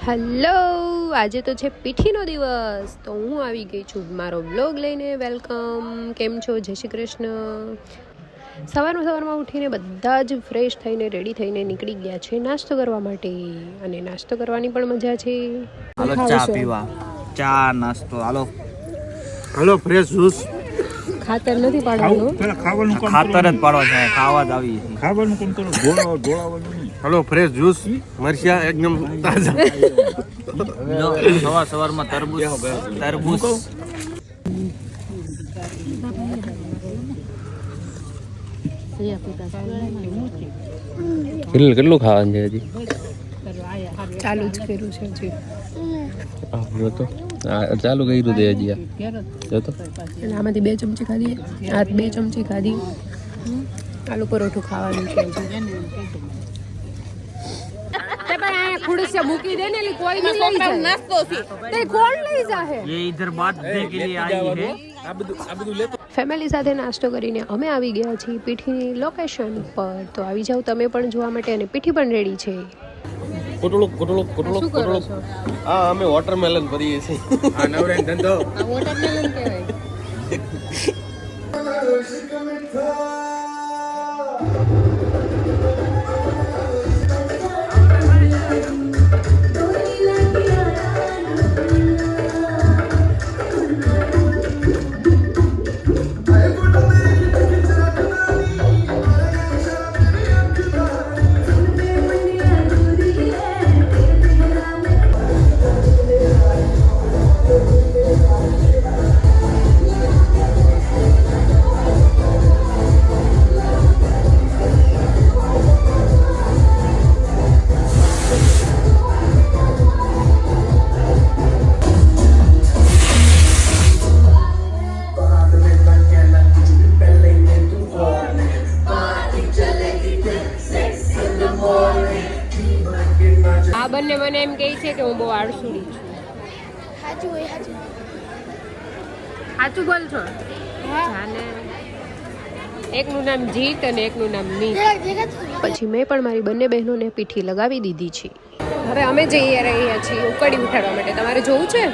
Hello, આજે તો છે પીઠીનો દિવસ, તો હું આવી ગઈ છું મારો વ્લોગ લઈને. વેલકમ, કેમ છો? જય શ્રી કૃષ્ણ. સવારમાં ઉઠીને બધા જ ફ્રેશ થઈને રેડી થઈને નીકળી ગયા છે નાસ્તો કરવા માટે, અને નાસ્તો કરવાની પણ મજા છે. હાલો ચા પીવા, ચા નાસ્તો. હાલો ફ્રેશ જ્યુસ. ખાતર નથી પાડવાનું, ખાવાનું ખાતર જ પાડવા છે, ખાવા જ આવી છે. ખાવાનું કોણ કરો, ઢોળાવાનું. હાલો ફ્રેશ જ્યુસ, મરચા એકદમ તાજા. સવારમાં તરબૂચ કેટલું ખાવાનું છે હજી? ચાલુ જ કર્યું છે હજી. તો ચાલુ કર્યું તે હજી તો આમાંથી 2 ચમચી ખાધી, આ 2 ચમચી ખાધી. આલુ પરોઠું ખાવાનું છે હજી. ખુડસે મૂકી દે ને, કોઈ નહીં લઈ જાય. નાસ્તો છે તે કોણ લઈ જાહે? ये इधर बात करने के लिए आई है. ફેમિલી સાથે નાસ્તો કરીને અમે આવી ગયા છીએ પીઠીની લોકેશન પર. તો આવી જાવ તમે પણ જોવા માટે, અને પીઠી પણ રેડી છે. કોટળુક. હા, અમે વોટરમેલન ભરીએ છીએ. આ નવરેન ધંધો. આ વોટરમેલન કહેવાય. આ બંને મને એમ કહે છે કે હું બહુ આળસુડી છું. સાચું બોલ છો? જાને એકનું નામ જીત અને એકનું નામ મીત. પછી મેં પણ મારી બંને બહેનોને પીઠી લગાવી દીધી છે. હવે અમે જઈ રહ્યા છીએ ઉકળી ઉઠાડવા માટે. તમારે જોવું છે?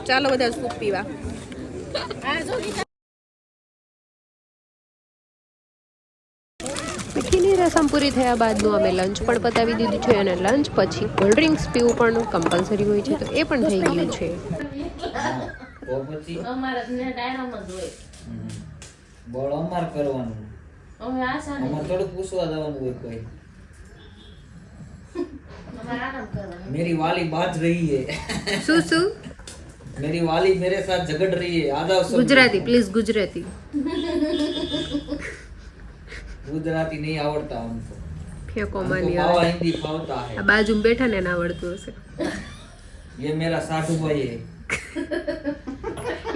ચાલો બધા સૂપ પીવા. પીઠીની રસમ પૂરી થયા બાદનું અમે લંચ પણ પતાવી દીધું છે, અને લંચ પછી કોલ્ડ ડ્રિંક્સ પીવું પણ કમ્પલસરી હોય છે, તો એ પણ થઈ ગયું છે. मेरी वाली बाज रही है. શું मेरी वाली मेरे साथ झगड़ रही है. आधा ગુજરાતી પ્લીઝ, ગુજરાતી. गुजराती नहीं आवड़ता हमको. ફેંકો માની हमको हिंदी फावता है. આ બાજુમાં બેઠા ને ના આવડતું હશે. ये मेरा साठू भाई है.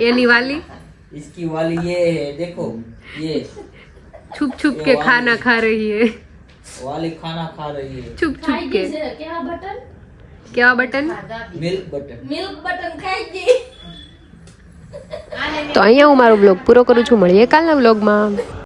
એની વાલી इसकी वाली ये है, देखो ये છુપ છુપ के खाना खा रही है. वाली खाना खा रही है. છુપ છુપ के. क्या बटन? Milk button. તો અહીંયા હું મારો બ્લોગ પૂરો કરું છું. મળીએ કાલના બ્લોગમાં.